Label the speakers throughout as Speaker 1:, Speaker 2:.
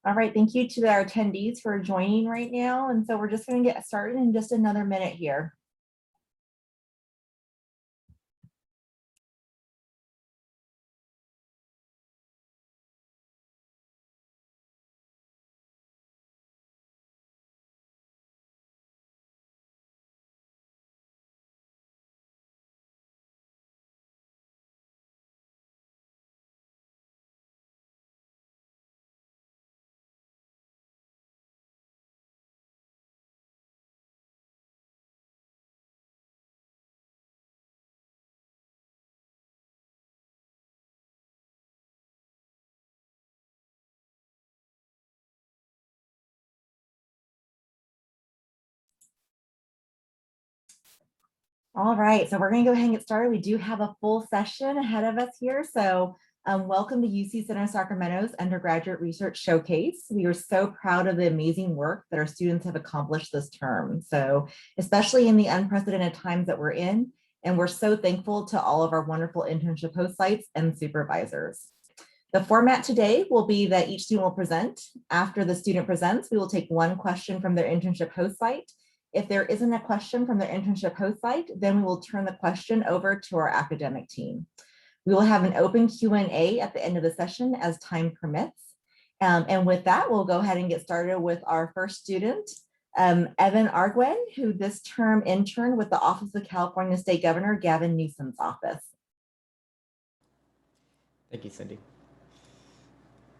Speaker 1: All right, thank you to our attendees for joining right now. And so we're just going to get started in just another minute here. All right, so we're going to go ahead and get started. We do have a full session ahead of us here. So welcome to UC Center Sacramento's Undergraduate Research Showcase. We are so proud of the amazing work that our students have accomplished this term. So especially in the unprecedented times that we're in, and we're so thankful to all of our wonderful internship host sites and supervisors. The format today will be that each student will present. After the student presents, we will take one question from their internship host site. If there isn't a question from their internship host site, then we will turn the question over to our academic team. We will have an open Q&A at the end of the session as time permits. And with that, we'll go ahead and get started with our first student, Evan Arguen, who this term interned with the Office of California State Governor Gavin Newsom's office.
Speaker 2: Thank you, Cindy.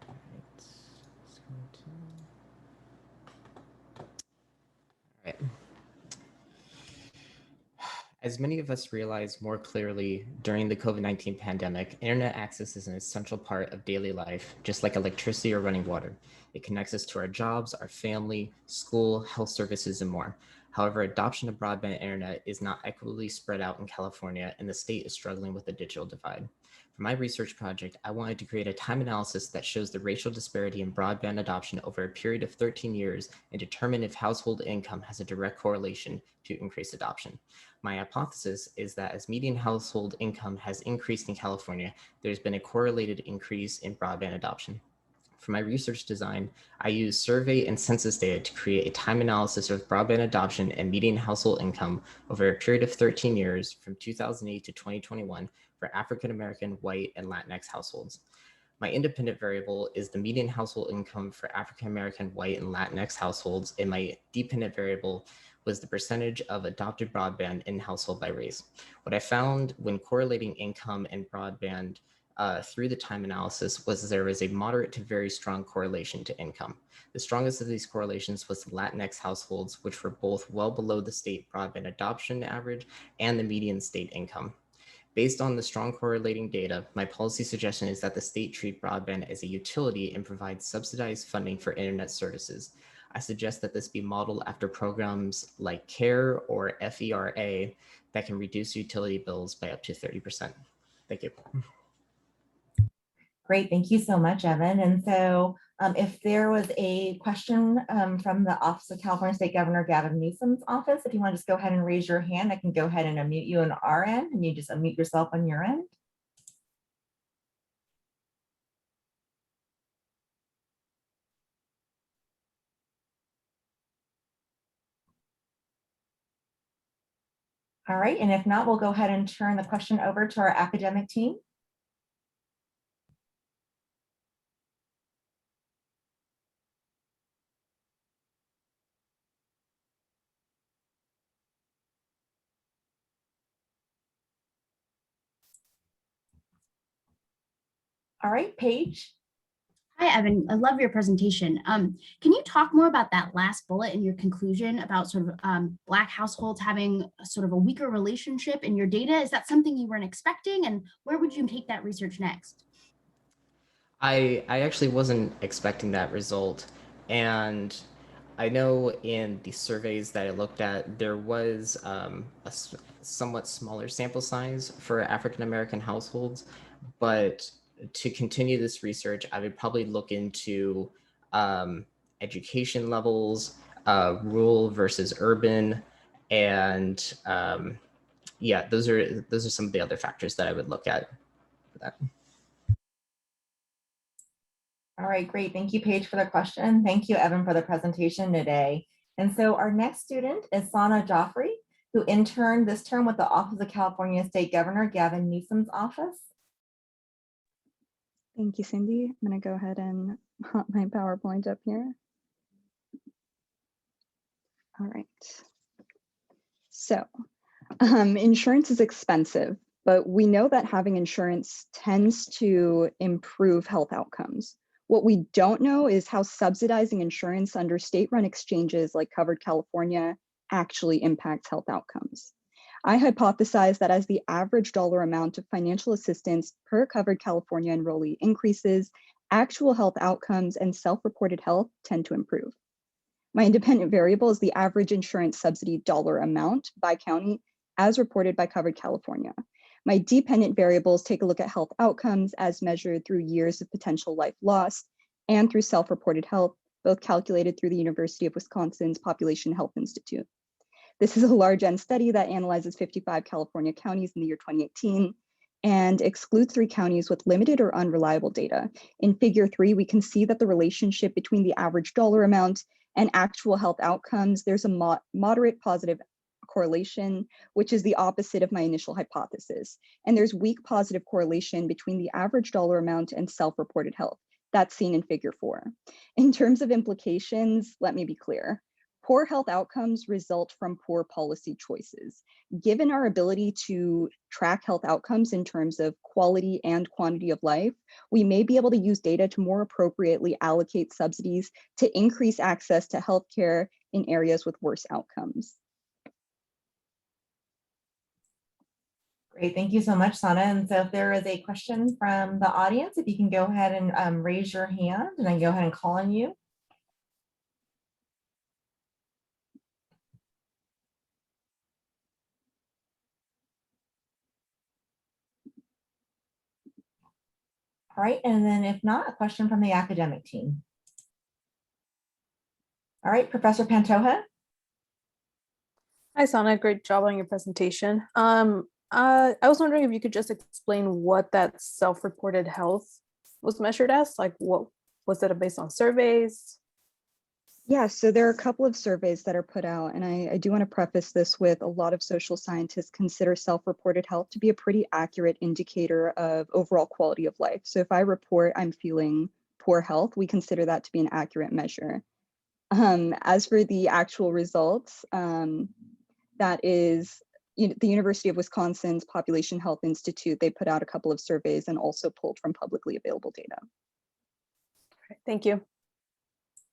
Speaker 2: All right. As many of us realize more clearly during the COVID-19 pandemic, internet access is an essential part of daily life, just like electricity or running water. It connects us to our jobs, our family, school, health services, and more. However, adoption of broadband internet is not equitably spread out in California, and the state is struggling with the digital divide. For my research project, I wanted to create a time analysis that shows the racial disparity in broadband adoption over a period of 13 years and determine if household income has a direct correlation to increased adoption. My hypothesis is that as median household income has increased in California, there's been a correlated increase in broadband adoption. For my research design, I used survey and census data to create a time analysis of broadband adoption and median household income over a period of 13 years from 2008 to 2021 for African American, white, and Latinx households. My independent variable is the median household income for African American, white, and Latinx households, and my dependent variable was the percentage of adopted broadband in household by race. What I found when correlating income and broadband through the time analysis was there was a moderate to very strong correlation to income. The strongest of these correlations was the Latinx households, which were both well below the state broadband adoption average and the median state income. Based on the strong correlating data, my policy suggestion is that the state treat broadband as a utility and provide subsidized funding for internet services. I suggest that this be modeled after programs like CARE or FERA that can reduce utility bills by up to 30%. Thank you.
Speaker 1: Great, thank you so much, Evan. And so if there was a question from the Office of California State Governor Gavin Newsom's office, if you want to just go ahead and raise your hand, I can go ahead and unmute you on our end, and you just unmute yourself on your end. All right, and if not, we'll go ahead and turn the question over to our academic team. All right, Paige.
Speaker 3: Hi, Evan. I love your presentation. Can you talk more about that last bullet in your conclusion about sort of Black households having a sort of a weaker relationship in your data? Is that something you weren't expecting? And where would you take that research next?
Speaker 2: I actually wasn't expecting that result. And I know in the surveys that I looked at, there was somewhat smaller sample size for African-American households, but to continue this research, I would probably look into education levels, rural versus urban, and yeah, those are some of the other factors that I would look at for that.
Speaker 1: All right, great. Thank you, Paige, for the question. Thank you, Evan, for the presentation today. And so our next student is Sana Joffrey, who interned this term with the Office of California State Governor Gavin Newsom's office.
Speaker 4: Thank you, Cindy. I'm going to go ahead and hop my PowerPoint up here. All right. So insurance is expensive, but we know that having insurance tends to improve health outcomes. What we don't know is how subsidizing insurance under state-run exchanges like Covered California actually impacts health outcomes. I hypothesize that as the average dollar amount of financial assistance per Covered California enrollee increases, actual health outcomes and self-reported health tend to improve. My independent variable is the average insurance subsidy dollar amount by county as reported by Covered California. My dependent variables take a look at health outcomes as measured through years of potential life loss and through self-reported health, both calculated through the University of Wisconsin's Population Health Institute. This is a large N study that analyzes 55 California counties in the year 2018 and excludes 3 counties with limited or unreliable data. In figure 3, we can see that the relationship between the average dollar amount and actual health outcomes, there's a moderate positive correlation, which is the opposite of my initial hypothesis. And there's weak positive correlation between the average dollar amount and self-reported health. That's seen in figure 4. In terms of implications, let me be clear. Poor health outcomes result from poor policy choices. Given our ability to track health outcomes in terms of quality and quantity of life, we may be able to use data to more appropriately allocate subsidies to increase access to healthcare in areas with worse outcomes.
Speaker 1: Great, thank you so much, Sana. And so if there is a question from the audience, if you can go ahead and raise your hand and then go ahead and call on you. All right, and then if not, a question from the academic team. All right, Professor Pantoja.
Speaker 5: Hi, Sana. Great job on your presentation. I was wondering if you could just explain what that self-reported health was measured as. Like, what was it based on surveys?
Speaker 4: Yeah, so there are a couple of surveys that are put out, and I do want to preface this with a lot of social scientists consider self-reported health to be a pretty accurate indicator of overall quality of life. So if I report I'm feeling poor health, we consider that to be an accurate measure. As for the actual results, that is the University of Wisconsin's Population Health Institute. They put out a couple of surveys and also pulled from publicly available data.
Speaker 5: Thank you.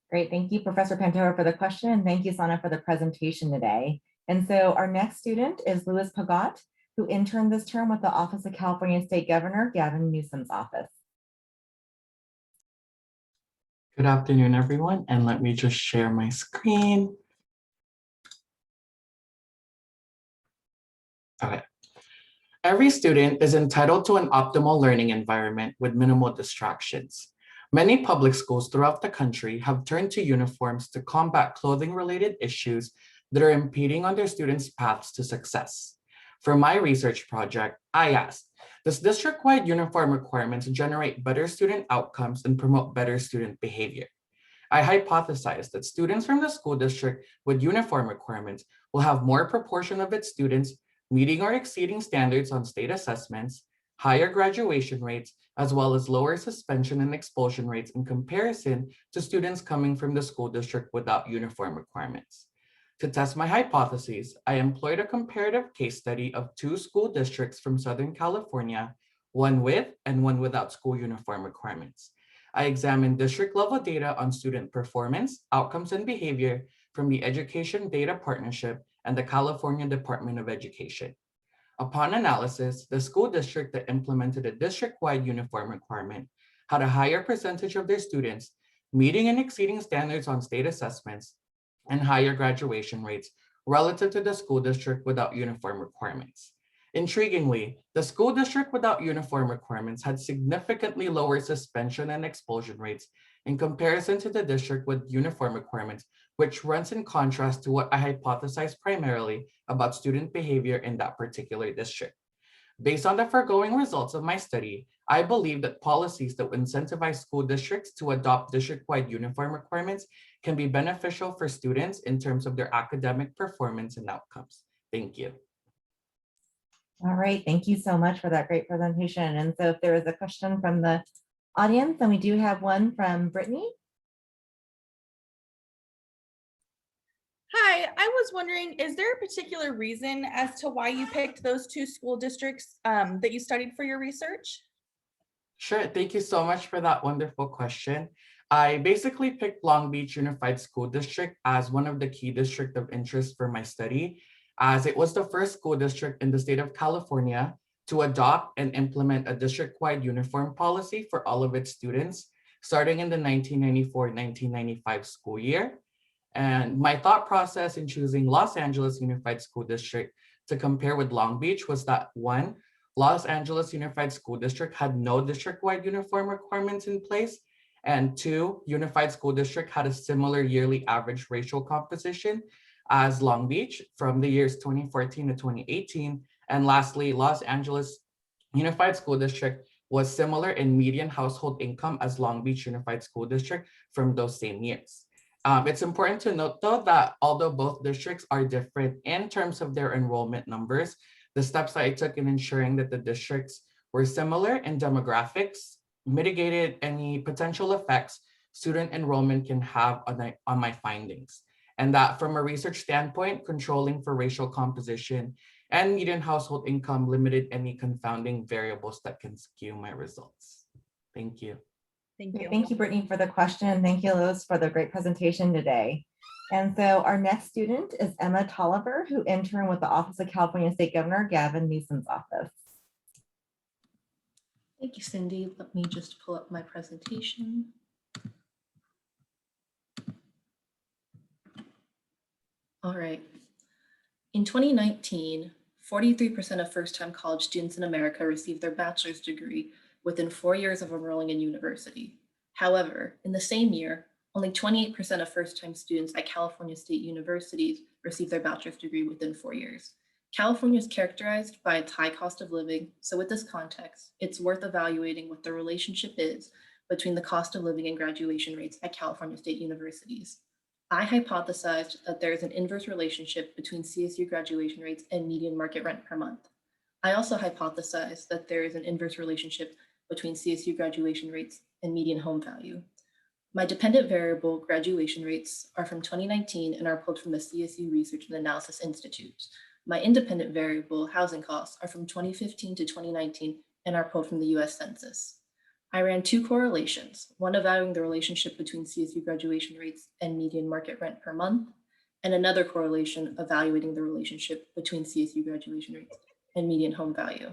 Speaker 1: Great, thank you, Professor Pantoja, for the question, and thank you, Sana, for the presentation today. And so our next student is Louis Pagat, who interned this term with the Office of California State Governor Gavin Newsom's office.
Speaker 6: Good afternoon, everyone, and let me just share my screen. Okay. Every student is entitled to an optimal learning environment with minimal distractions. Many public schools throughout the country have turned to uniforms to combat clothing-related issues that are impeding on their students' paths to success. For my research project, I asked, does district-wide uniform requirements generate better student outcomes and promote better student behavior? I hypothesized that students from the school district with uniform requirements will have more proportion of its students meeting or exceeding standards on state assessments, higher graduation rates, as well as lower suspension and expulsion rates in comparison to students coming from the school district without uniform requirements. To test my hypotheses, I employed a comparative case study of 2 school districts from Southern California, one with and one without school uniform requirements. I examined district-level data on student performance, outcomes, and behavior from the Education Data Partnership and the California Department of Education. Upon analysis, the school district that implemented a district-wide uniform requirement had a higher percentage of their students meeting and exceeding standards on state assessments and higher graduation rates relative to the school district without uniform requirements. Intriguingly, the school district without uniform requirements had significantly lower suspension and expulsion rates in comparison to the district with uniform requirements, which runs in contrast to what I hypothesized primarily about student behavior in that particular district. Based on the foregoing results of my study, I believe that policies that would incentivize school districts to adopt district-wide uniform requirements can be beneficial for students in terms of their academic performance and outcomes. Thank you.
Speaker 1: All right, thank you so much for that great presentation. And so if there is a question from the audience, and we do have one from Brittany.
Speaker 7: Hi, I was wondering, is there a particular reason as to why you picked those two school districts that you studied for your research?
Speaker 6: Sure, thank you so much for that wonderful question. I basically picked Long Beach Unified School District as one of the key districts of interest for my study, as it was the first school district in the state of California to adopt and implement a district-wide uniform policy for all of its students, starting in the 1994-1995 school year. And my thought process in choosing Los Angeles Unified School District to compare with Long Beach was that, one, Los Angeles Unified School District had no district-wide uniform requirements in place, and two, Unified School District had a similar yearly average racial composition as Long Beach from the years 2014 to 2018. And lastly, Los Angeles Unified School District was similar in median household income as Long Beach Unified School District from those same years. It's important to note, though, that although both districts are different in terms of their enrollment numbers, the steps that I took in ensuring that the districts were similar in demographics mitigated any potential effects student enrollment can have on my findings. And that from a research standpoint, controlling for racial composition and median household income limited any confounding variables that can skew my results. Thank you.
Speaker 7: Thank you.
Speaker 1: Thank you, Brittany, for the question. Thank you, Lois, for the great presentation today. And so our next student is Emma Toliver, who interned with the Office of California State Governor Gavin Newsom's office.
Speaker 8: Thank you, Cindy. Let me just pull up my presentation. All right. In 2019, 43% of first-time college students in America received their bachelor's degree within 4 years of enrolling in university. However, in the same year, only 28% of first-time students at California state universities received their bachelor's degree within 4 years. California is characterized by its high cost of living, so with this context, it's worth evaluating what the relationship is between the cost of living and graduation rates at California state universities. I hypothesized that there is an inverse relationship between CSU graduation rates and median market rent per month. I also hypothesized that there is an inverse relationship between CSU graduation rates and median home value. My dependent variable, graduation rates, are from 2019 and are pulled from the CSU Research and Analysis Institute. My independent variable, housing costs, are from 2015 to 2019 and are pulled from the US Census. I ran two correlations, one evaluating the relationship between CSU graduation rates and median market rent per month, and another correlation evaluating the relationship between CSU graduation rates and median home value.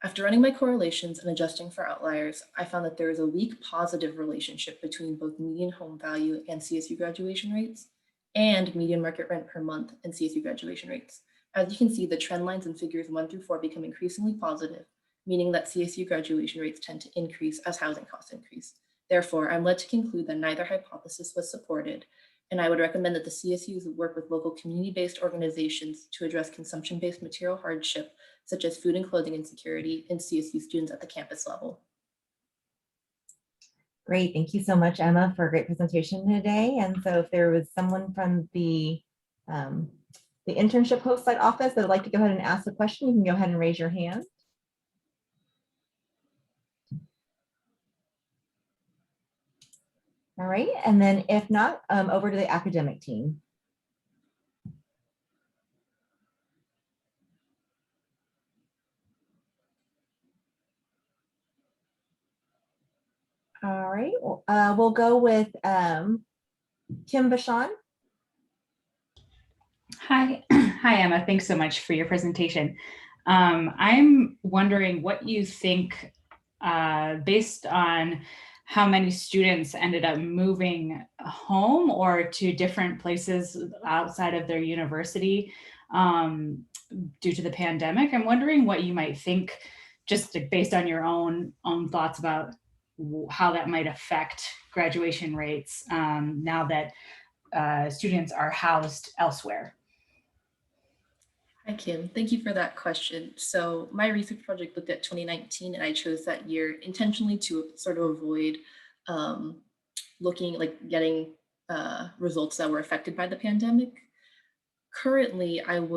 Speaker 8: After running my correlations and adjusting for outliers, I found that there is a weak positive relationship between both median home value and CSU graduation rates and median market rent per month and CSU graduation rates. As you can see, the trend lines in figures 1 through 4 become increasingly positive, meaning that CSU graduation rates tend to increase as housing costs increase. Therefore, I'm led to conclude that neither hypothesis was supported, and I would recommend that the CSUs work with local community-based organizations to address consumption-based material hardship, such as food and clothing insecurity in CSU students at the campus level.
Speaker 1: Great, thank you so much, Emma, for a great presentation today. And so if there was someone from the internship host site office that would like to go ahead and ask a question, you can go ahead and raise your hand. All right, and then if not, over to the academic team. All right, we'll go with Kim Bashan.
Speaker 9: Hi, hi Emma. Thanks so much for your presentation. I'm wondering what you think, based on how many students ended up moving home or to different places outside of their university due to the pandemic. I'm wondering what you might think, just based on your own thoughts about how that might affect graduation rates now that students are housed elsewhere.
Speaker 8: Hi, Kim. Thank you for that question. So my research project looked at 2019, and I chose that year intentionally to sort of avoid getting results that were affected by the pandemic. Currently, I'm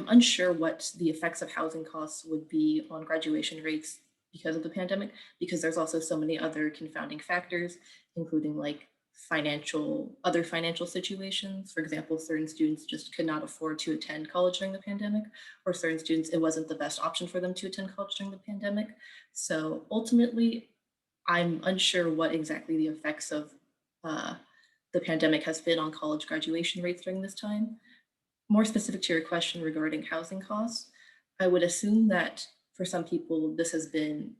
Speaker 8: unsure what the effects of housing costs would be on graduation rates because of the pandemic, because there's also so many other confounding factors, including like other financial situations. For example, certain students just could not afford to attend college during the pandemic, or certain students, it wasn't the best option for them to attend college during the pandemic. So ultimately, I'm unsure what exactly the effects of the pandemic has been on college graduation rates during this time. More specific to your question regarding housing costs, I would assume that for some people, this has been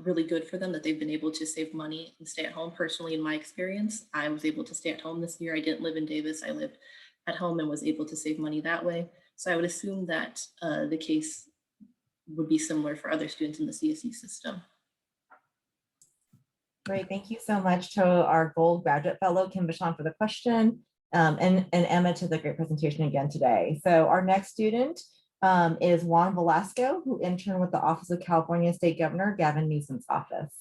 Speaker 8: really good for them, that they've been able to save money and stay at home. Personally, in my experience, I was able to stay at home this year. I didn't live in Davis. I lived at home and was able to save money that way. So I would assume that the case would be similar for other students in the CSE system.
Speaker 1: Great, thank you so much to our Gold Graduate Fellow, Kim Bichon, for the question, and Emma to the great presentation again today. So our next student is Juan Velasco, who interned with the Office of California State Governor Gavin Newsom's office.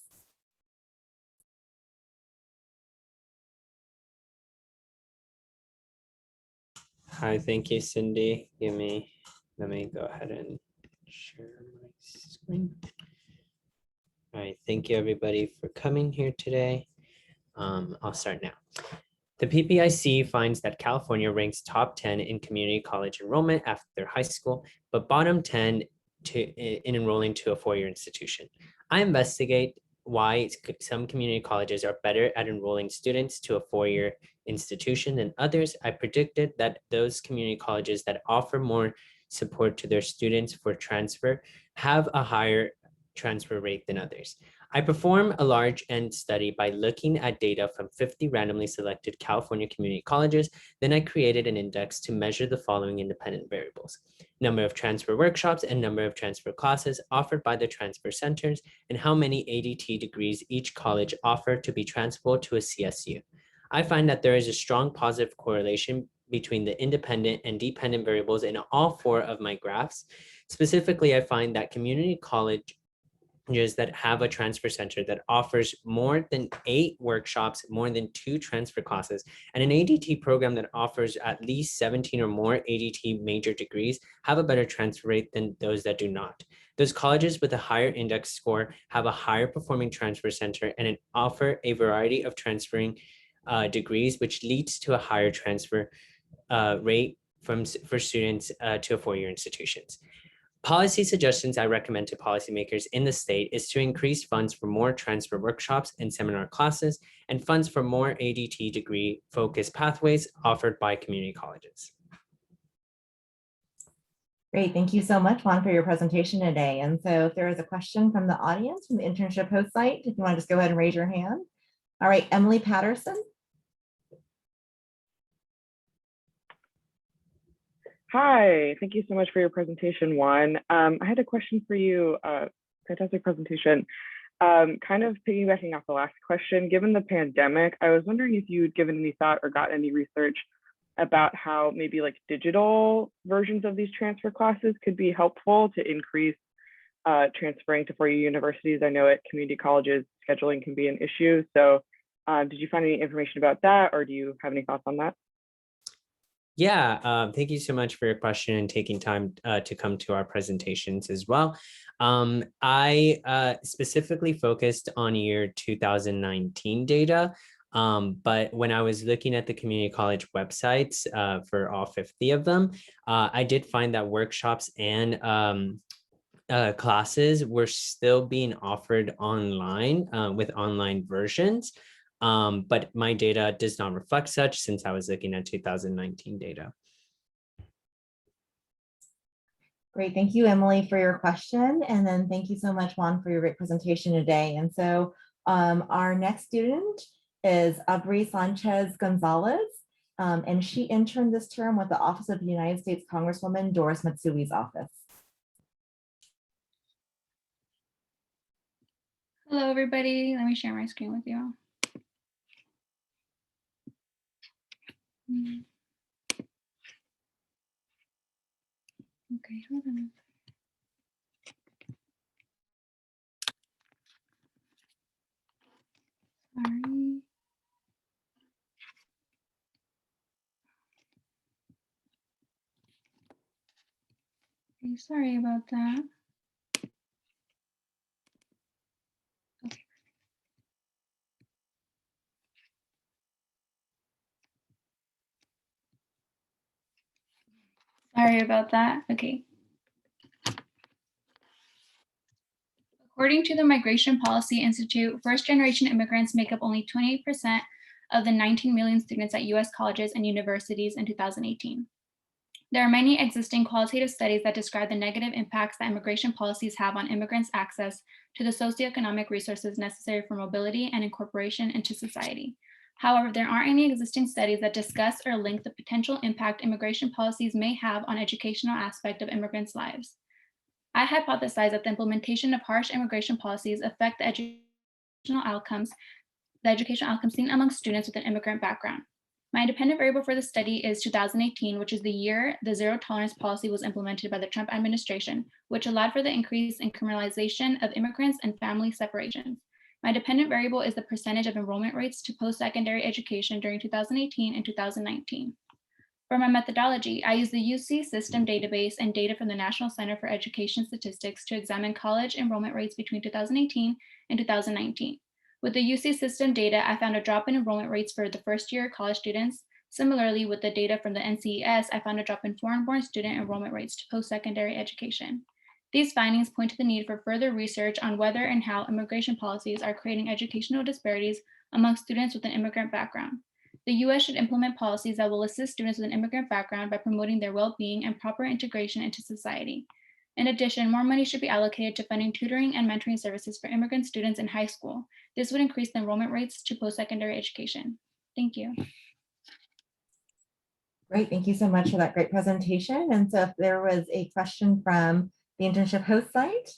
Speaker 10: Hi, thank you, Cindy. Let me go ahead and share my screen. All right, thank you everybody for coming here today. I'll start now. The PPIC finds that California ranks top 10 in community college enrollment after high school, but bottom 10 in enrolling to a four-year institution. I investigate why some community colleges are better at enrolling students to a four-year institution than others. I predicted that those community colleges that offer more support to their students for transfer have a higher transfer rate than others. I perform a large end study by looking at data from 50 randomly selected California community colleges. Then I created an index to measure the following independent variables: number of transfer workshops and number of transfer classes offered by the transfer centers, and how many ADT degrees each college offered to be transferable to a CSU. I find that there is a strong positive correlation between the independent and dependent variables in all four of my graphs. Specifically, I find that community colleges that have a transfer center that offers more than 8 workshops, more than 2 transfer classes, and an ADT program that offers at least 17 or more ADT major degrees have a better transfer rate than those that do not. Those colleges with a higher index score have a higher performing transfer center and offer a variety of transferring degrees, which leads to a higher transfer rate for students to four-year institutions. Policy suggestions I recommend to policymakers in the state is to increase funds for more transfer workshops and seminar classes, and funds for more ADT degree focused pathways offered by community colleges.
Speaker 1: Great, thank you so much, Juan, for your presentation today. And so if there is a question from the audience from the internship host site, if you want to just go ahead and raise your hand. All right, Emily Patterson.
Speaker 11: Hi, thank you so much for your presentation, Juan. I had a question for you. Fantastic presentation. Kind of piggybacking off the last question, given the pandemic, I was wondering if you'd given any thought or got any research about how maybe like digital versions of these transfer classes could be helpful to increase transferring to four-year universities. I know at community colleges, scheduling can be an issue. So did you find any information about that, or do you have any thoughts on that?
Speaker 10: Yeah, thank you so much for your question and taking time to come to our presentations as well. I specifically focused on year 2019 data, but when I was looking at the community college websites for all 50 of them, I did find that workshops and classes were still being offered online with online versions. But my data does not reflect such, since I was looking at 2019 data.
Speaker 1: Great, thank you, Emily, for your question. And then thank you so much, Juan, for your great presentation today. And so our next student is Aubrey Sanchez Gonzalez, and she interned this term with the Office of the United States Congresswoman Doris Matsui's office.
Speaker 12: Hello, everybody. Let me share my screen with you all. Okay, hold on. Sorry. Okay, sorry about that. Okay. Sorry about that. Okay. According to the Migration Policy Institute, first-generation immigrants make up only 28% of the 19 million students at US colleges and universities in 2018. There are many existing qualitative studies that describe the negative impacts that immigration policies have on immigrants' access to the socioeconomic resources necessary for mobility and incorporation into society. However, there aren't any existing studies that discuss or link the potential impact immigration policies may have on educational aspect of immigrants' lives. I hypothesize that the implementation of harsh immigration policies affect the educational outcomes seen among students with an immigrant background. My independent variable for the study is 2018, which is the year the zero tolerance policy was implemented by the Trump administration, which allowed for the increase in criminalization of immigrants and family separations. My dependent variable is the percentage of enrollment rates to post-secondary education during 2018 and 2019. For my methodology, I use the UC system database and data from the National Center for Education Statistics to examine college enrollment rates between 2018 and 2019. With the UC system data, I found a drop in enrollment rates for the first-year college students. Similarly, with the data from the NCES, I found a drop in foreign-born student enrollment rates to post-secondary education. These findings point to the need for further research on whether and how immigration policies are creating educational disparities among students with an immigrant background. The US should implement policies that will assist students with an immigrant background by promoting their well-being and proper integration into society. In addition, more money should be allocated to funding tutoring and mentoring services for immigrant students in high school. This would increase the enrollment rates to post-secondary education. Thank you.
Speaker 1: Great, thank you so much for that great presentation. And so if there was a question from the internship host site,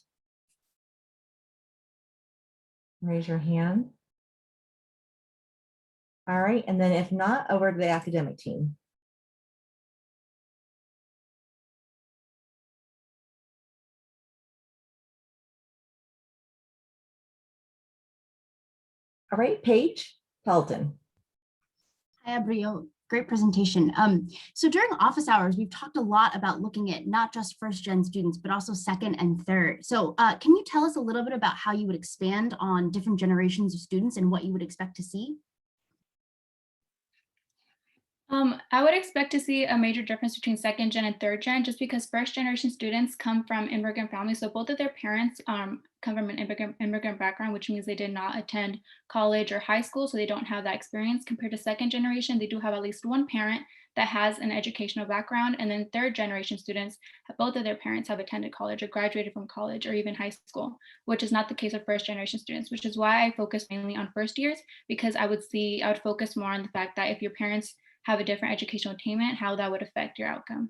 Speaker 1: raise your hand. All right, and then if not, over to the academic team. All right, Paige Pelton.
Speaker 3: Hi, Aubrey. Great presentation. So during office hours, we've talked a lot about looking at not just first-gen students, but also second and third. So can you tell us a little bit about how you would expand on different generations of students and what you would expect to see?
Speaker 12: I would expect to see a major difference between second gen and third gen, just because first generation students come from immigrant families. So both of their parents come from an immigrant background, which means they did not attend college or high school. So they don't have that experience. Compared to second generation, they do have at least one parent that has an educational background. And then third generation students, both of their parents have attended college or graduated from college or even high school, which is not the case of first generation students, which is why I focus mainly on first years, because I would focus more on the fact that if your parents have a different educational attainment, how that would affect your outcome.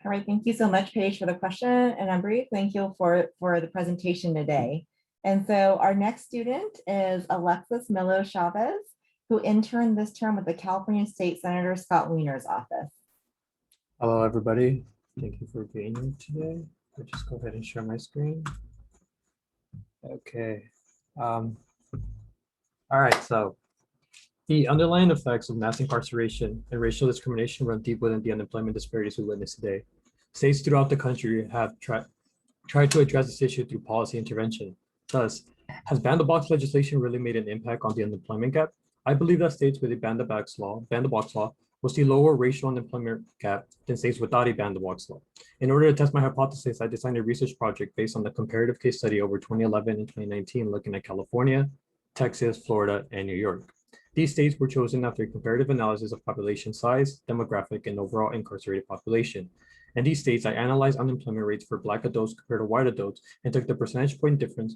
Speaker 1: All right, thank you so much, Paige, for the question. And Aubrey, thank you for the presentation today. And so our next student is Alexis Milo Chavez, who interned this term with the California State Senator Scott Wiener's office.
Speaker 13: Hello, everybody. Thank you for being here today. I'll just go ahead and share my screen. Okay. All right, so the underlying effects of mass incarceration and racial discrimination run deep within the unemployment disparities we witness today. States throughout the country have tried to address this issue through policy intervention. Thus, has ban-the-box legislation really made an impact on the unemployment gap? I believe that states with a ban-the-box law will see lower racial unemployment gap than states without a ban-the-box law. In order to test my hypothesis, I designed a research project based on the comparative case study over 2011 and 2019, looking at California, Texas, Florida, and New York. These states were chosen after a comparative analysis of population size, demographic, and overall incarcerated population. In these states, I analyzed unemployment rates for Black adults compared to white adults and took the percentage point difference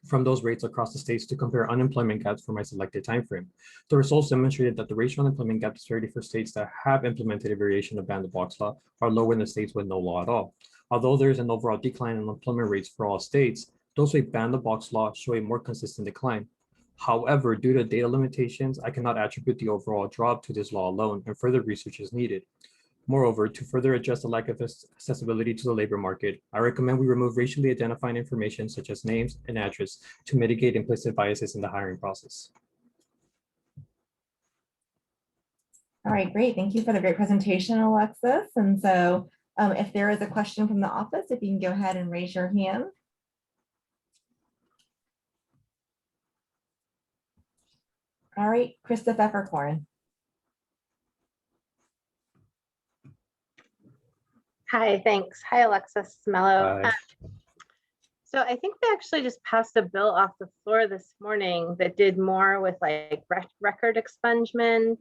Speaker 13: from those rates across the states to compare unemployment gaps for my selected timeframe. The results demonstrated that the racial unemployment gap disparity for states that have implemented a variation of ban-the-box law are lower than states with no law at all. Although there is an overall decline in unemployment rates for all states, those with ban-the-box law show a more consistent decline. However, due to data limitations, I cannot attribute the overall drop to this law alone, and further research is needed. Moreover, to further address the lack of accessibility to the labor market, I recommend we remove racially identifying information such as names and address to mitigate implicit biases in the hiring process.
Speaker 1: All right, great. Thank you for the great presentation, Alexis. And so if there is a question from the office, if you can go ahead and raise your hand. All right, Krista Pfefferkorn.
Speaker 14: Hi, thanks. Hi, Alexis, Milo.
Speaker 13: Hi.
Speaker 14: So I think they actually just passed a bill off the floor this morning that did more with like record expungement.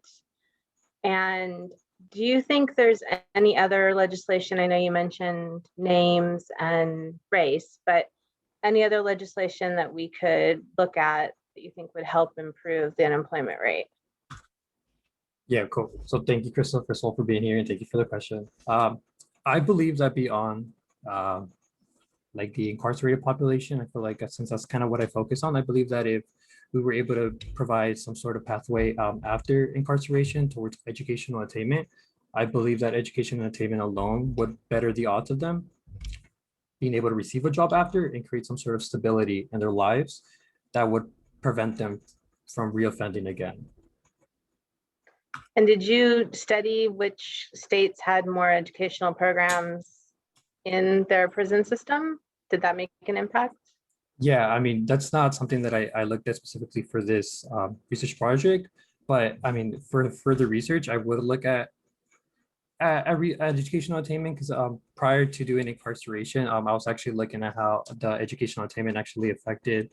Speaker 14: And do you think there's any other legislation? I know you mentioned names and race, but any other legislation that we could look at that you think would help improve the unemployment rate?
Speaker 13: Yeah, cool. So thank you, Crystal, first of all, for being here, and thank you for the question. I believe that beyond like the incarcerated population, I feel like since that's kind of what I focus on, I believe that if we were able to provide some sort of pathway after incarceration towards educational attainment, I believe that educational attainment alone would better the odds of them being able to receive a job after and create some sort of stability in their lives that would prevent them from reoffending again.
Speaker 14: And did you study which states had more educational programs in their prison system? Did that make an impact?
Speaker 13: Yeah, I mean, that's not something that I looked at specifically for this research project, but I mean, for further research, I would look at educational attainment because prior to doing incarceration, I was actually looking at how the educational attainment actually affected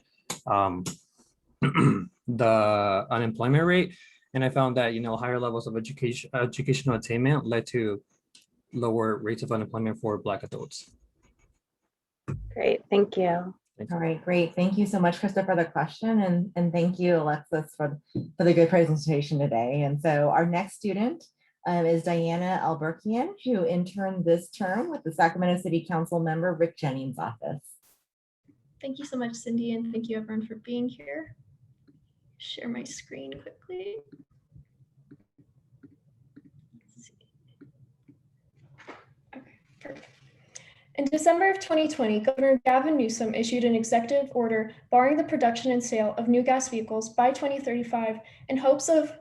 Speaker 13: the unemployment rate. And I found that, higher levels of educational attainment led to lower rates of unemployment for Black adults.
Speaker 14: Great, thank you.
Speaker 1: All right, great. Thank you so much, Krista, for the question. And thank you, Alexis, for the good presentation today. And so our next student is Diana Alberkian, who interned this term with the Sacramento City Council member, Rick Jennings' office.
Speaker 15: Thank you so much, Cindy, and thank you everyone for being here. Share my screen quickly. Let's see. Okay, perfect. In December of 2020, Governor Gavin Newsom issued an executive order barring the production and sale of new gas vehicles by 2035 in hopes of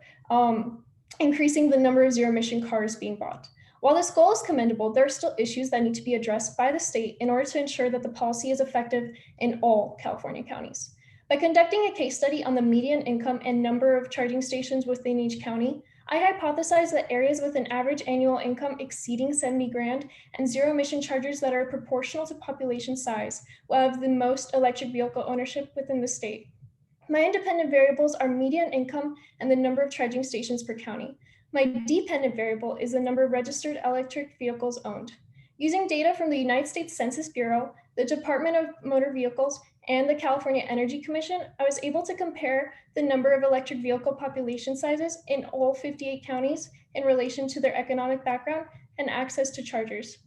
Speaker 15: increasing the number of zero-emission cars being bought. While this goal is commendable, there are still issues that need to be addressed by the state in order to ensure that the policy is effective in all California counties. By conducting a case study on the median income and number of charging stations within each county, I hypothesized that areas with an average annual income exceeding 70 grand and zero emission chargers that are proportional to population size will have the most electric vehicle ownership within the state. My independent variables are median income and the number of charging stations per county. My dependent variable is the number of registered electric vehicles owned. Using data from the United States Census Bureau, the Department of Motor Vehicles, and the California Energy Commission, I was able to compare the number of electric vehicle population sizes in all 58 counties in relation to their economic background and access to chargers.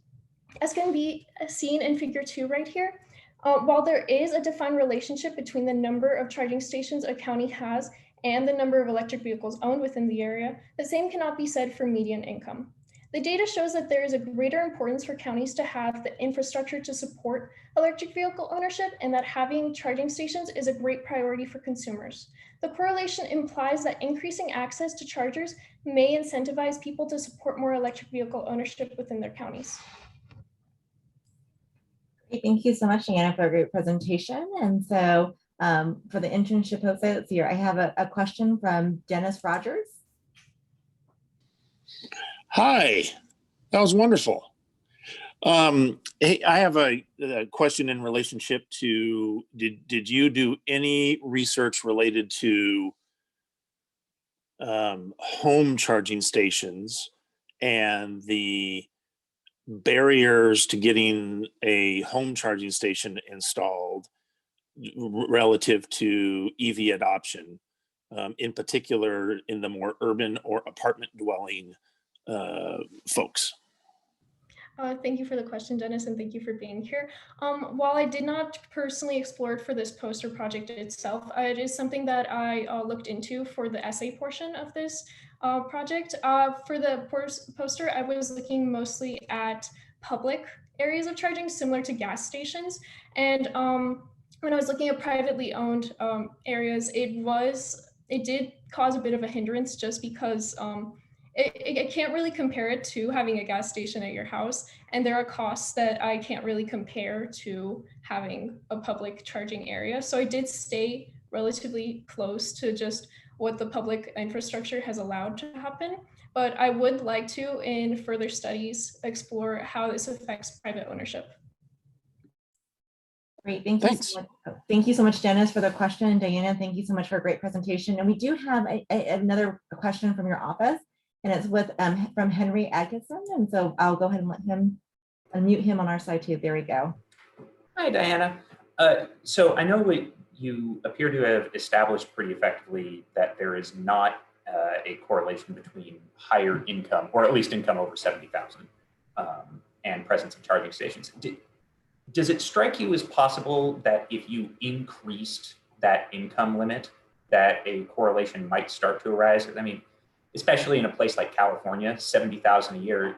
Speaker 15: As can be seen in figure 2 right here, while there is a defined relationship between the number of charging stations a county has and the number of electric vehicles owned within the area, the same cannot be said for median income. The data shows that there is a greater importance for counties to have the infrastructure to support electric vehicle ownership and that having charging stations is a great priority for consumers. The correlation implies that increasing access to chargers may incentivize people to support more electric vehicle ownership within their counties.
Speaker 1: Thank you so much, Diana, for a great presentation. And so for the internship website here, I have a question from Dennis Rogers.
Speaker 16: Hi, that was wonderful. Hey, I have a question in relationship to, did you do any research related to home charging stations and the barriers to getting a home charging station installed relative to EV adoption, in particular in the more urban or apartment dwelling folks?
Speaker 15: Thank you for the question, Dennis, and thank you for being here. While I did not personally explore it for this poster project itself, it is something that I looked into for the essay portion of this project. For the poster, I was looking mostly at public areas of charging, similar to gas stations. And when I was looking at privately owned areas, it did cause a bit of a hindrance just because it can't really compare it to having a gas station at your house. And there are costs that I can't really compare to having a public charging area. So I did stay relatively close to just what the public infrastructure has allowed to happen. But I would like to, in further studies, explore how this affects private ownership.
Speaker 1: Great, thank you so much. Thank you so much, Dennis, for the question. Diana, thank you so much for a great presentation. And we do have another question from your office, and it's with from Henry Atkinson. And so I'll go ahead and let him unmute him on our side too. There we go.
Speaker 17: Hi, Diana. So I know you appear to have established pretty effectively that there is not a correlation between higher income, or at least income over 70,000, and presence of charging stations. Does it strike you as possible that if you increased that income limit, that a correlation might start to arise? I mean, especially in a place like California, 70,000 a year,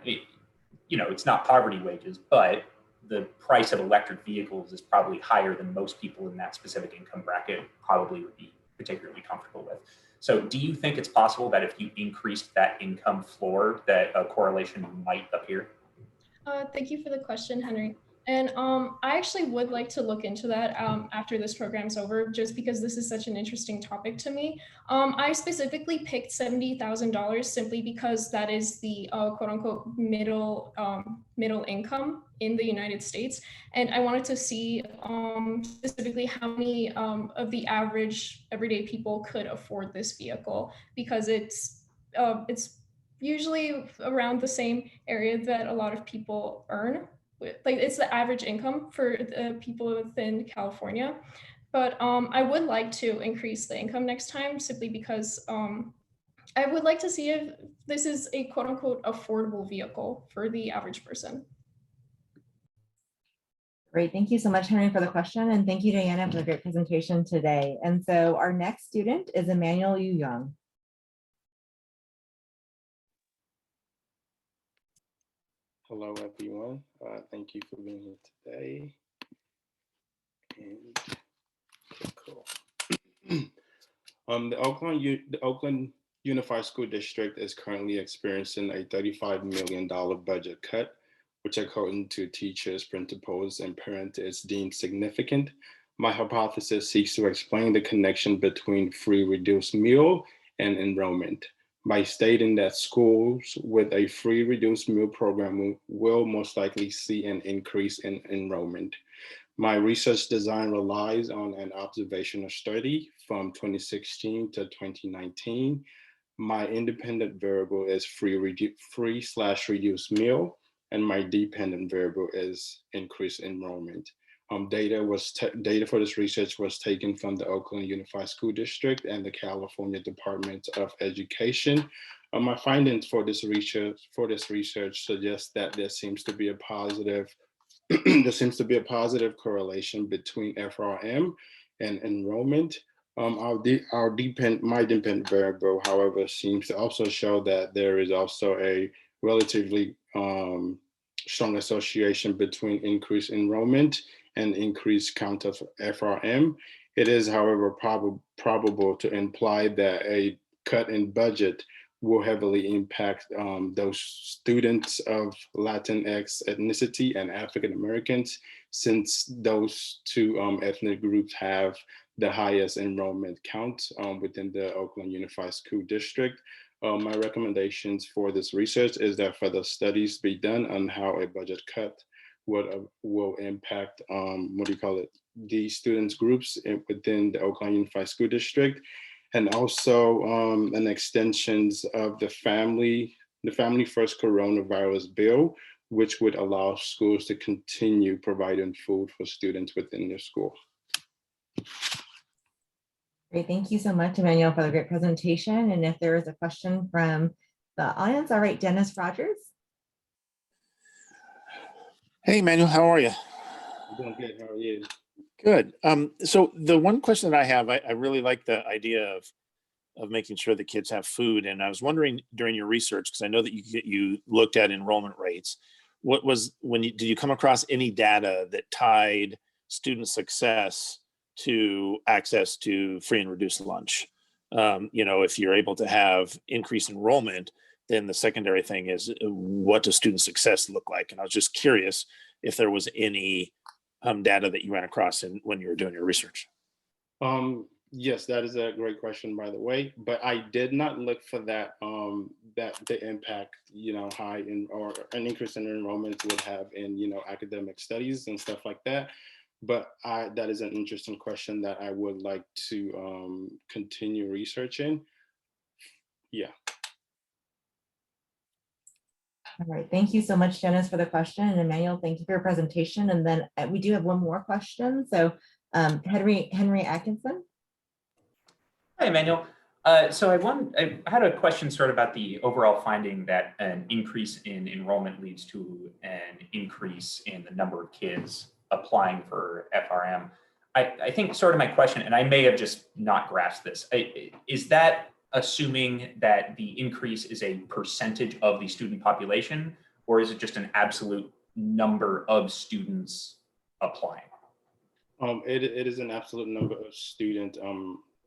Speaker 17: it's not poverty wages, but the price of electric vehicles is probably higher than most people in that specific income bracket probably would be particularly comfortable with. So do you think it's possible that if you increased that income floor, that a correlation might appear?
Speaker 15: Thank you for the question, Henry. And I actually would like to look into that after this program's over, just because this is such an interesting topic to me. I specifically picked $70,000 simply because that is the quote unquote middle income in the United States. And I wanted to see specifically how many of the average everyday people could afford this vehicle, because it's usually around the same area that a lot of people earn. Like it's the average income for the people within California. But I would like to increase the income next time, simply because I would like to see if this is a quote unquote affordable vehicle for the average person.
Speaker 1: Great, thank you so much, Henry, for the question. And thank you, Diana, for the great presentation today. And so our next student is Emmanuel Yu Young.
Speaker 18: Hello, everyone. Thank you for being here today. And cool. The Oakland Unified School District is currently experiencing a $35 million budget cut, which according to teachers, principals, and parents is deemed significant. My hypothesis seeks to explain the connection between free reduced meal and enrollment, by stating that schools with a free reduced meal program will most likely see an increase in enrollment. My research design relies on an observational study from 2016 to 2019. My independent variable is free/reduced meal, and my dependent variable is increased enrollment. Data for this research was taken from the Oakland Unified School District and the California Department of Education. My findings for this research suggest that there seems to be a positive correlation between FRM and enrollment. My dependent variable, however, seems to also show that there is also a relatively strong association between increased enrollment and increased count of FRM. It is, however, probable to imply that a cut in budget will heavily impact those students of Latinx ethnicity and African Americans, since those two ethnic groups have the highest enrollment count within the Oakland Unified School District. My recommendations for this research is that further studies be done on how a budget cut will impact these students groups within the Oakland Unified School District, and also an extensions of the Family First Coronavirus Bill, which would allow schools to continue providing food for students within their school.
Speaker 1: Great, thank you so much, Emmanuel, for the great presentation. And if there is a question from the audience, all right, Dennis Rogers.
Speaker 16: Hey, Manuel, how are you?
Speaker 18: I'm doing good. How are you?
Speaker 16: Good. So the one question that I have, I really like the idea of making sure the kids have food. And I was wondering during your research, because I know that you looked at enrollment rates, did you come across any data that tied student success to access to free and reduced lunch? If you're able to have increased enrollment, then the secondary thing is what does student success look like? And I was just curious if there was any data that you ran across when you were doing your research.
Speaker 18: Yes, that is a great question, by the way. But I did not look for that that the impact, high in or an increase in enrollment would have in academic studies and stuff like that. But that is an interesting question that I would like to continue researching. Yeah.
Speaker 1: All right, thank you so much, Janice, for the question. And Emmanuel, thank you for your presentation. And then we do have one more question. So Henry Atkinson.
Speaker 17: Hi, Emmanuel. So I had a question sort of about the overall finding that an increase in enrollment leads to an increase in the number of kids applying for FRM. I think sort of my question, and I may have just not grasped this, is that assuming that the increase is a percentage of the student population, or is it just an absolute number of students applying?
Speaker 18: It is an absolute number of students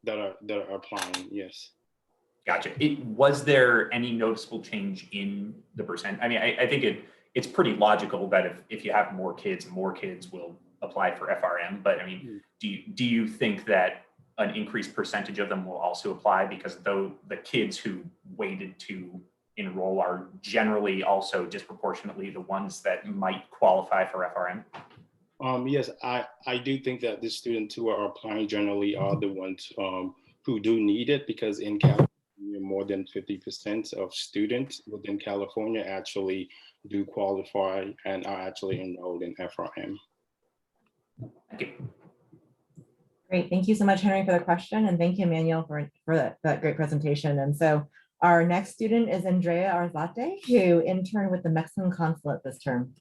Speaker 18: that are applying. Yes.
Speaker 17: Gotcha. Was there any noticeable change in the percent? I mean, I think it's pretty logical that if you have more kids will apply for FRM. But I mean, do you think that an increased percentage of them will also apply, because though the kids who waited to enroll are generally also disproportionately the ones that might qualify for FRM?
Speaker 18: Yes, I do think that the students who are applying generally are the ones who do need it, because in California, more than 50% of students within California actually do qualify and are actually enrolled in FRM.
Speaker 17: Thank you.
Speaker 1: Great, thank you so much, Henry, for the question. And thank you, Emmanuel, for that great presentation. And so our next student is Andrea Arzate, who interned with the Mexican consulate this term.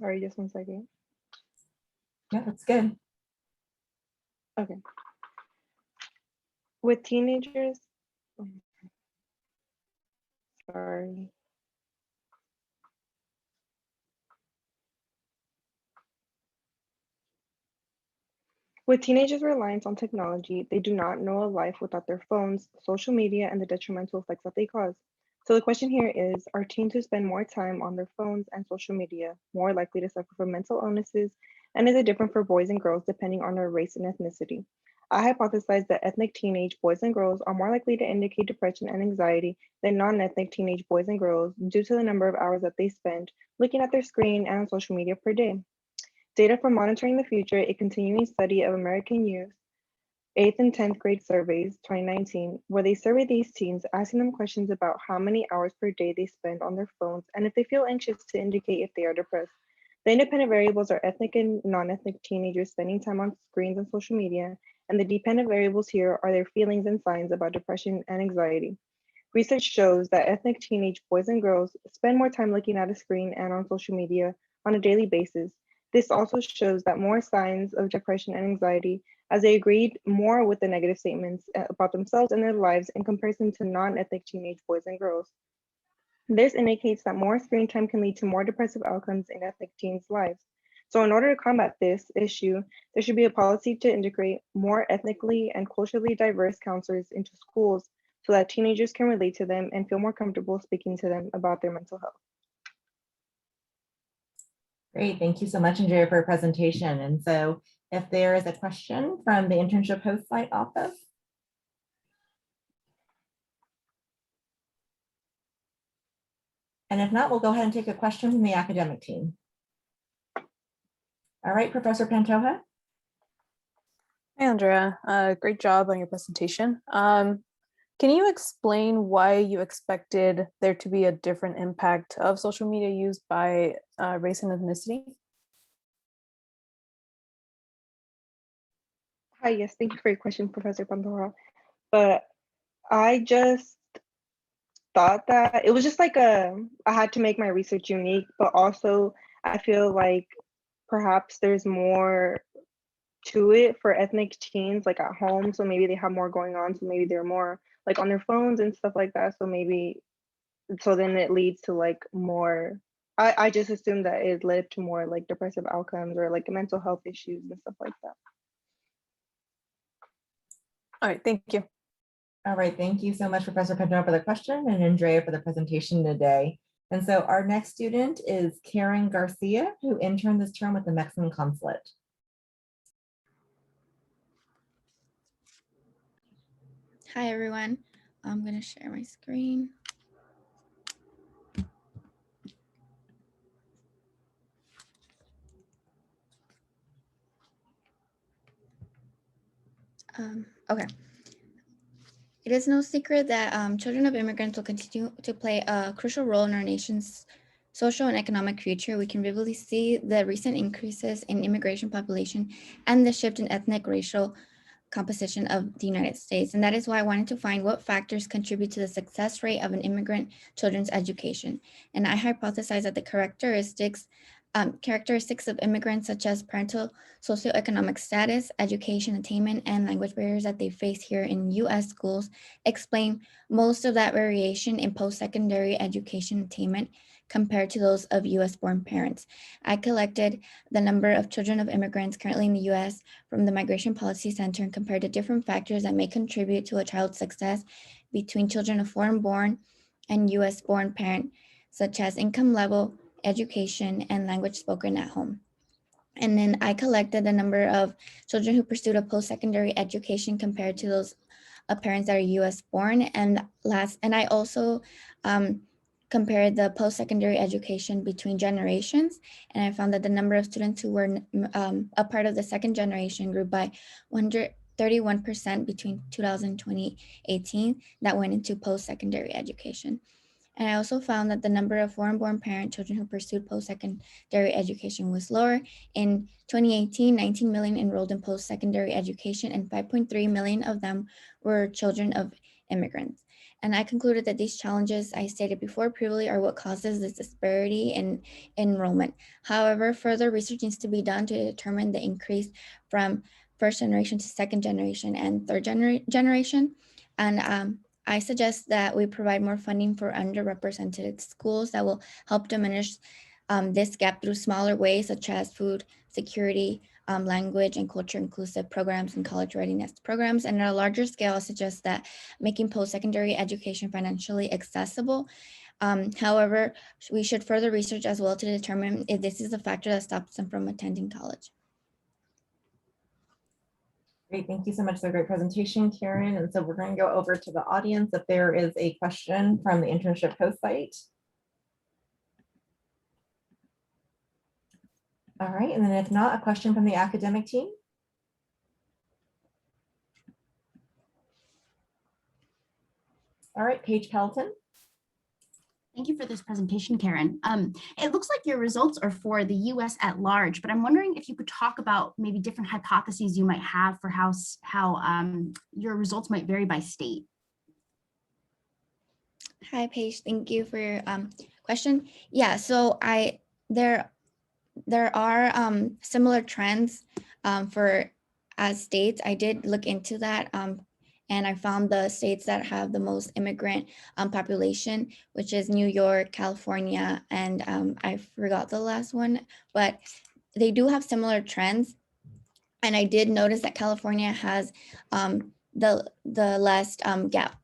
Speaker 19: Sorry, just 1 second.
Speaker 1: Yeah, that's good.
Speaker 19: Okay. With teenagers, sorry. With teenagers' reliance on technology, they do not know a life without their phones, social media, and the detrimental effects that they cause. So the question here is, are teens who spend more time on their phones and social media more likely to suffer from mental illnesses? And is it different for boys and girls depending on their race and ethnicity? I hypothesize that ethnic teenage boys and girls are more likely to indicate depression and anxiety than non-ethnic teenage boys and girls due to the number of hours that they spend looking at their screen and on social media per day. Data from Monitoring the Future, a continuing study of American youth, 8th and 10th grade surveys, 2019, where they surveyed these teens, asking them questions about how many hours per day they spend on their phones and if they feel anxious to indicate if they are depressed. The independent variables are ethnic and non-ethnic teenagers spending time on screens and social media, and the dependent variables here are their feelings and signs about depression and anxiety. Research shows that ethnic teenage boys and girls spend more time looking at a screen and on social media on a daily basis. This also shows that more signs of depression and anxiety, as they agreed more with the negative statements about themselves and their lives in comparison to non-ethnic teenage boys and girls. This indicates that more screen time can lead to more depressive outcomes in ethnic teens' lives. So in order to combat this issue, there should be a policy to integrate more ethnically and culturally diverse counselors into schools so that teenagers can relate to them and feel more comfortable speaking to them about their mental health.
Speaker 1: Great, thank you so much, Andrea, for your presentation. And so if there is a question from the internship host site office. And if not, we'll go ahead and take a question from the academic team. All right, Professor Pantoja.
Speaker 5: Hey, Andrea, great job on your presentation. Can you explain why you expected there to be a different impact of social media use by race and ethnicity?
Speaker 19: Hi, yes, thank you for your question, Professor Pandora. But I just thought that it was just like I had to make my research unique, but also I feel like perhaps there's more to it for ethnic teens like at home. So maybe they have more going on. So maybe they're more like on their phones and stuff like that. So maybe, so then it leads to like more, I just assumed that it led to more like depressive outcomes or like mental health issues and stuff like that.
Speaker 5: All right, thank you.
Speaker 1: All right, thank you so much, Professor Pandora, for the question, and Andrea for the presentation today. And so our next student is Karen Garcia, who interned this term with the Mexican Consulate.
Speaker 20: Hi, everyone. I'm going to share my screen. Okay. It is no secret that children of immigrants will continue to play a crucial role in our nation's social and economic future. We can vividly see the recent increases in immigration population and the shift in ethnic racial composition of the United States. And that is why I wanted to find what factors contribute to the success rate of an immigrant children's education. And I hypothesized that the characteristics of immigrants, such as parental socioeconomic status, education attainment, and language barriers that they face here in U.S. schools, explain most of that variation in post-secondary education attainment compared to those of U.S.-born parents. I collected the number of children of immigrants currently in the U.S. from the Migration Policy Center and compared to different factors that may contribute to a child's success between children of foreign-born and U.S.-born parent, such as income level, education, and language spoken at home. And then I collected the number of children who pursued a post-secondary education compared to those parents that are U.S. born. And I also compared the post-secondary education between generations. And I found that the number of students who were a part of the second generation grew by 131% between 2000 and 2018 that went into post-secondary education. And I also found that the number of foreign-born parent children who pursued post-secondary education was lower. In 2018, 19 million enrolled in post-secondary education and 5.3 million of them were children of immigrants. And I concluded that these challenges I stated before previously are what causes this disparity in enrollment. However, further research needs to be done to determine the increase from first generation to second generation and third generation. And I suggest that we provide more funding for underrepresented schools that will help diminish this gap through smaller ways, such as food security, language and culture inclusive programs and college readiness programs. And at a larger scale, I suggest that making post-secondary education financially accessible. However, we should further research as well to determine if this is a factor that stops them from attending college.
Speaker 1: Great, thank you so much for the great presentation, Karen. And so we're going to go over to the audience if there is a question from the internship host site. All right, and then if not, a question from the academic team. All right, Paige Pelton.
Speaker 3: Thank you for this presentation, Karen. It looks like your results are for the US at large, but I'm wondering if you could talk about maybe different hypotheses you might have for how your results might vary by state.
Speaker 20: Hi, Paige. Thank you for your question. Yeah, so there are similar trends for as states. I did look into that. And I found the states that have the most immigrant population, which is New York, California, and I forgot the last one, but they do have similar trends. And I did notice that California has the less gap,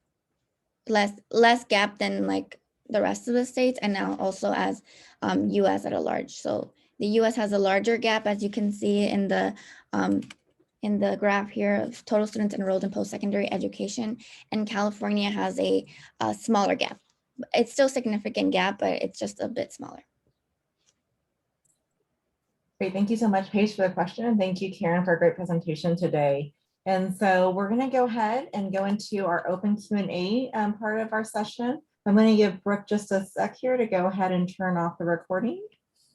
Speaker 20: less gap than like the rest of the states, and now also as US at a large. So the US has a larger gap, as you can see in the graph here of total students enrolled in post-secondary education, and California has a smaller gap. It's still a significant gap, but it's just a bit smaller.
Speaker 1: Great, thank you so much, Paige, for the question. And thank you, Karen, for a great presentation today. And so we're going to go ahead and go into our open Q&A part of our session. I'm going to give Brooke just a sec here to go ahead and turn off the recording.